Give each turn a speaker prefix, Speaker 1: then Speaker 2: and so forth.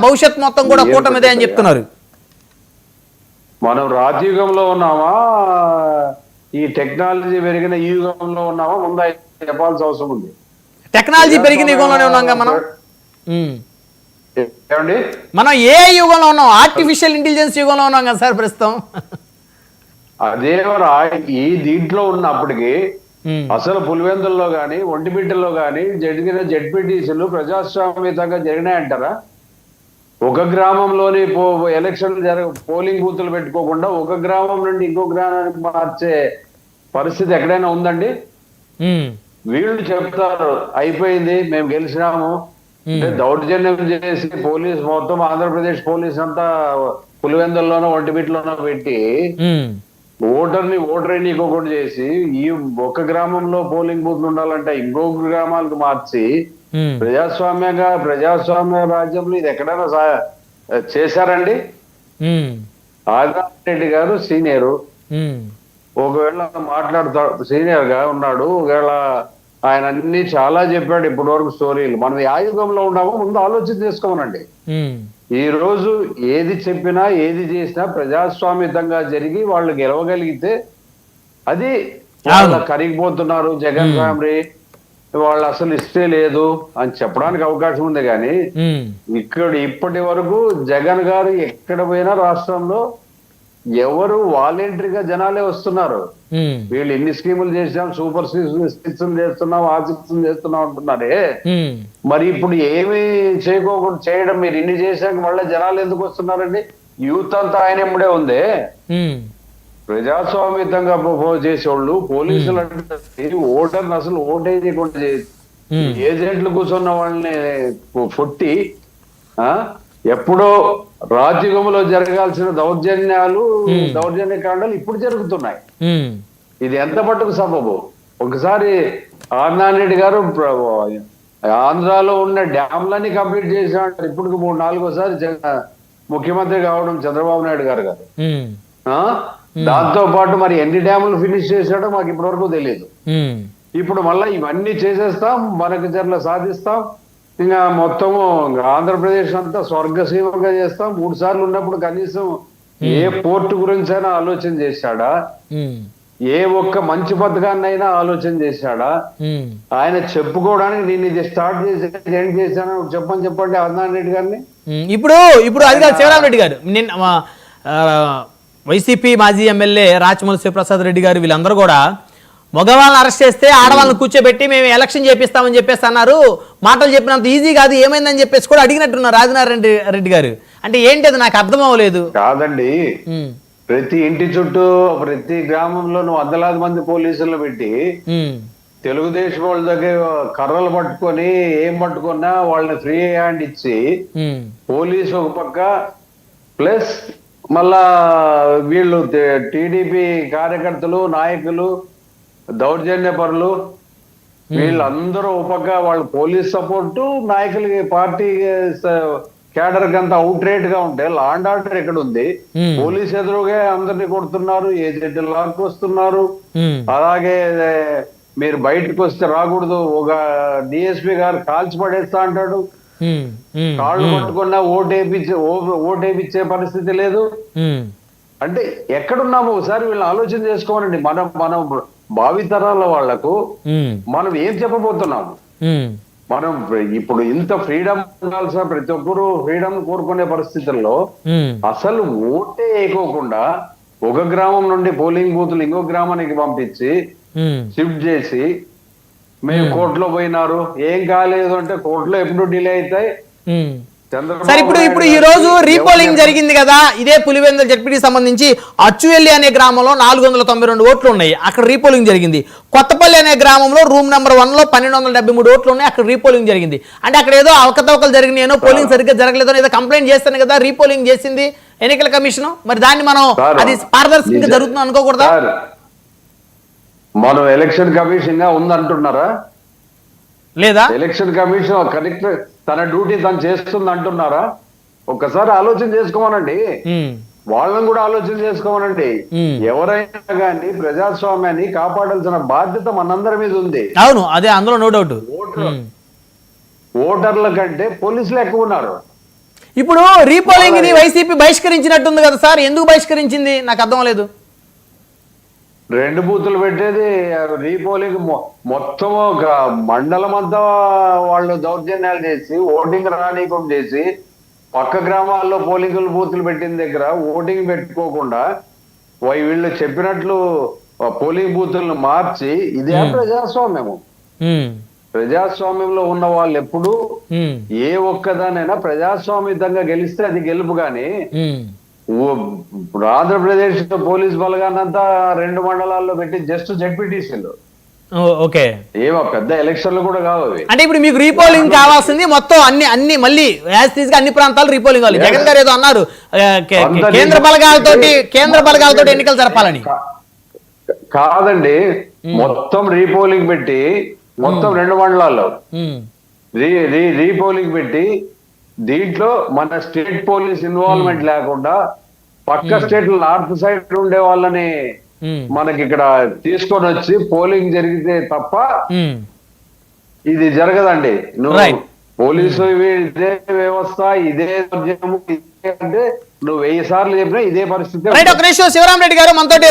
Speaker 1: భవిష్యత్ మొత్తం కూడా కూటమిదే అని చెప్తున్నారు.
Speaker 2: మనం రాజయుగంలో ఉన్నామా, ఈ టెక్నాలజీ పెరిగిన ఈ యుగంలో ఉన్నామా, ముందు చెప్పాల్సిన అవసరం ఉంది.
Speaker 1: టెక్నాలజీ పెరిగిన యుగంలోనే ఉన్నాం మనం.
Speaker 2: ఏమండి,
Speaker 1: మనం ఏ యుగంలో ఉన్నాం? ఆర్టిఫిషియల్ ఇంటెలిజెన్స్ యుగంలో ఉన్నాం కదా సార్ ప్రస్తుతం.
Speaker 2: అదే ఈ దీంట్లో ఉన్నప్పటికీ అసలు పులివెందుల్లో గాని ఒంటిమిట్టలో గాని జరిగిన జెడ్పీటీసీలు ప్రజాస్వామ్యతంగా జరిగినాయంటారా? ఒక గ్రామంలోని ఎలక్షన్ పోలింగ్ బూతులు పెట్టుకోకుండా ఒక గ్రామం నుండి ఇంకో గ్రామానికి మార్చే పరిస్థితి ఎక్కడైనా ఉందండి? వీళ్ళు చెప్తారు అయిపోయింది, మేము గెలిచినాము అంటే దౌర్జన్యం చేసి పోలీస్ మొత్తం ఆంధ్రప్రదేశ్ పోలీస్ అంతా పులివెందుల్లోనో ఒంటిమిట్టలోనో పెట్టి ఓటర్ ఎన్నికోకుండా చేసి ఈ ఒక గ్రామంలో పోలింగ్ బూత్ ఉండాలంటే ఇంకొక గ్రామాలకు మార్చి ప్రజాస్వామ్య రాజ్యంలో ఇది ఎక్కడైనా చేశారండి? ఆదినారాయణ రెడ్డి గారు సీనియరు, ఒకవేళ మాట్లాడుతాడు, సీనియర్ గా ఉన్నాడు, ఒకవేళ ఆయన అన్ని చాలా చెప్పాడు ఇప్పటి వరకు స్టోరీలు. మనం ఏ యుగంలో ఉన్నామో ముందు ఆలోచన చేసుకోమనండి. ఈ రోజు ఏది చెప్పినా ఏది చేసినా ప్రజాస్వామ్యతంగా జరిగి వాళ్ళు గెలవగలిగితే అది వాళ్ళ కరిగిపోతున్నారు జగన్ ఫ్యామిలీ, వాళ్ళు అసలు ఇష్టే లేదు అని చెప్పడానికి అవకాశం ఉంది. కానీ ఇప్పటి వరకు జగన్ గారు ఎక్కడ పోయినా రాష్ట్రంలో ఎవరు వాలంటరీగా జనాలే వస్తున్నారు. వీళ్ళు ఎన్ని స్కీములు చేసాం, సూపర్ సిక్స్ చేస్తున్నాం, ఆ సిక్స్ చేస్తున్నాం అంటున్నారే, మరి ఇప్పుడు ఏమి చేయకోకుండా చేయడం మీరు ఇన్ని చేశాక మళ్ళీ జనాలు ఎందుకు వస్తున్నారండి? యూత్ అంతా ఆయన ఎమ్మడే ఉంది. ప్రజాస్వామ్యంగా చేసేవాళ్ళు పోలీసులు అంటే ఓటర్ని అసలు ఓటే చేయకుండా ఏజెంట్లు కూర్చున్న వాళ్ళని ఫొట్టి ఎప్పుడో రాజ్యగంలో జరగాల్సిన దౌర్జన్య కాండాలు ఇప్పుడు జరుగుతున్నాయి. ఇది ఎంత మట్టుకు సబబు? ఒకసారి ఆదినారాయణ రెడ్డి గారు ఆంధ్రాలో ఉన్న డ్యామ్లన్నీ కంప్లీట్ చేశాడు. ఇప్పుడు 3-4 ముఖ్యమంత్రి కావడం చంద్రబాబు నాయుడు గారు గారు. దాంతో పాటు మరి ఎన్ని డ్యాములు ఫినిష్ చేశాడో మాకు ఇప్పటి వరకు తెలియదు. ఇప్పుడు మళ్ళా ఇవన్నీ చేసేస్తాం, మనకు జర్ల సాధిస్తాం, ఇంకా మొత్తము ఆంధ్రప్రదేశ్ అంతా స్వర్గసీమంగా చేస్తాం. 3 సార్లు ఉన్నప్పుడు కనీసం ఏ పోర్టు గురించి అయినా ఆలోచన చేశాడా? ఏ ఒక్క మంచి పథకాన్నైనా ఆలోచన చేశాడా? ఆయన చెప్పుకోవడానికి నేను ఇది స్టార్ట్ చేసి ఏం చేశాను చెప్పండి ఆదినారాయణ రెడ్డి గారిని.
Speaker 1: ఇప్పుడు అది కాదు, శివరామ రెడ్డి గారు నిన్న వైసీపీ మాజీ ఎమ్మెల్యే రాచమల్లి శివప్రసాద్ రెడ్డి గారు వీళ్ళందరూ కూడా మగవాళ్ళని అరెస్ట్ చేస్తే ఆడవాళ్ళని కూర్చోబెట్టి మేము ఎలక్షన్ చేపిస్తామని చెప్పేసి అన్నారు. మాటలు చెప్పినంత ఈజీ కాదు, ఏమైందని చెప్పేసి కూడా అడిగినట్టున్నారు ఆదినారాయణ రెడ్డి గారు. అంటే ఏంటి అది నాకు అర్థం అవ్వలేదు.
Speaker 2: కాదండి, ప్రతి ఇంటి చుట్టూ ప్రతి గ్రామంలోనూ వందలాది మంది పోలీసులు పెట్టి తెలుగుదేశం వాళ్ళ దగ్గర కర్రలు పట్టుకొని ఏం పట్టుకున్నా వాళ్ళని ఫ్రీ హ్యాండ్ ఇచ్చి పోలీసు ఒక పక్క ప్లస్ మళ్ళా వీళ్ళు టీడీపీ కార్యకర్తలు నాయకులు దౌర్జన్య పరులు వీళ్ళందరూ ఒక పక్క వాళ్ళు పోలీస్ సపోర్టు నాయకులకి పార్టీ క్యాడర్ కంతా అవుట్ రేట్ గా ఉంటే లా అండ్ ఆర్డర్ ఎక్కడ ఉంది? పోలీస్ ఎదురుగా అందరినీ కొడుతున్నారు, ఏజెంట్ లాక్ వస్తున్నారు. అలాగే మీరు బయటకు వస్తే రాకూడదు, ఒక డిఎస్పీ గారు కాల్చి పడేస్తా అంటాడు. కాళ్ళు పట్టుకున్నా ఓటేపిచ్చే పరిస్థితి లేదు. అంటే ఎక్కడున్నామో ఒకసారి వీళ్ళని ఆలోచన చేసుకోవాలండి. మనం భావితరాల వాళ్లకు మనం ఏం చెప్పబోతున్నాము? మనం ఇప్పుడు ఇంత ఫ్రీడమ్ ఉండాల్సిన ప్రతి ఒక్కరూ ఫ్రీడమ్ కోరుకునే పరిస్థితుల్లో అసలు ఓటే వేయకోకుండా ఒక గ్రామం నుండి పోలింగ్ బూతులు ఇంకో గ్రామానికి పంపించి షిఫ్ట్ చేసి మేము కోర్టులో పోయినారు, ఏం కాలేదు అంటే కోర్టులో ఎప్పుడు డిలే అవుతాయి.
Speaker 1: సార్ ఇప్పుడు ఈ రోజు రీపోలింగ్ జరిగింది కదా, ఇదే పులివెందుల జడ్పీటీకి సంబంధించి అచ్చువెల్లి అనే గ్రామంలో 492 ఓట్లు ఉన్నాయి, అక్కడ రీపోలింగ్ జరిగింది. కొత్తపల్లి అనే గ్రామంలో రూమ్ నెంబర్ 1లో 1273 ఓట్లు ఉన్నాయి, అక్కడ రీపోలింగ్ జరిగింది. అంటే అక్కడ ఏదో అవకతవకలు జరిగినాయో, పోలింగ్ సరిగ్గా జరగలేదో ఏదో కంప్లైంట్ చేస్తాను కదా రీపోలింగ్ చేసింది ఎన్నికల కమిషన్. మరి దాన్ని మనం అది పారదర్శకంగా జరుగుతుంది అనుకోకూడదా?
Speaker 2: మనం ఎలక్షన్ కమిషన్ గా ఉందంటున్నారా?
Speaker 1: లేదా
Speaker 2: ఎలక్షన్ కమిషన్ కరెక్ట్ తన డ్యూటీ తను చేస్తుంది అంటున్నారా? ఒక్కసారి ఆలోచన చేసుకోమనండి, వాళ్ళని కూడా ఆలోచన చేసుకోమనండి. ఎవరైనా కానీ ప్రజాస్వామ్యాన్ని కాపాడాల్సిన బాధ్యత మనందరి మీద ఉంది.
Speaker 1: అవును, అదే అందులో నో డౌట్.
Speaker 2: ఓటర్ల కంటే పోలీసులు ఎక్కువ ఉన్నారు.
Speaker 1: ఇప్పుడు రీపోలింగ్ ని వైసీపీ బహిష్కరించినట్టుంది కదా సార్, ఎందుకు బహిష్కరించింది నాకు అర్థం లేదు.
Speaker 2: 2 బూతులు పెట్టేది రీపోలింగ్ మొత్తం మండలం అంతా వాళ్ళు దౌర్జన్యాలు చేసి ఓటింగ్ రానీయకుండా చేసి పక్క గ్రామాల్లో పోలింగ్ బూతులు పెట్టిన దగ్గర ఓటింగ్ పెట్టుకోకుండా వీళ్ళు చెప్పినట్లు పోలింగ్ బూతులను మార్చి ఇదే ప్రజాస్వామ్యము. ప్రజాస్వామ్యంలో ఉన్న వాళ్ళు ఎప్పుడు ఏ ఒక్కదానైనా ప్రజాస్వామ్యంగా గెలిస్తే అది గెలుపు. గాని ఆంధ్రప్రదేశ్ పోలీస్ బలగానంతా 2 మండలాల్లో పెట్టి జస్ట్ జెడ్పీటీసీలు,
Speaker 1: ఓకే,
Speaker 2: ఏమో పెద్ద ఎలక్షన్లు కూడా కావు అవి.
Speaker 1: అంటే ఇప్పుడు మీకు రీపోలింగ్ కావాల్సింది మొత్తం అన్ని మళ్ళీ అన్ని ప్రాంతాలు రీపోలింగ్ కావాలి. జగన్ గారు ఏదో అన్నారు కేంద్ర బలగాలతోటి ఎన్నికలు జరపాలని.
Speaker 2: కాదండి, మొత్తం రీపోలింగ్ పెట్టి మొత్తం 2 మండలాల్లో రీపోలింగ్ పెట్టి దీంట్లో మన స్టేట్ పోలీస్ ఇన్వాల్వ్మెంట్ లేకుండా పక్క స్టేట్ నార్త్ సైడ్ ఉండే వాళ్ళని మనకి ఇక్కడ తీసుకొని వచ్చి పోలింగ్ జరిగితే తప్ప ఇది జరగదండి. నువ్వు పోలీసు ఇదే వ్యవస్థ ఇదే అంటే నువ్వు 1000 సార్లు చెప్పినా ఇదే పరిస్థితి.
Speaker 1: శివరాం రెడ్డి గారు మనతోటి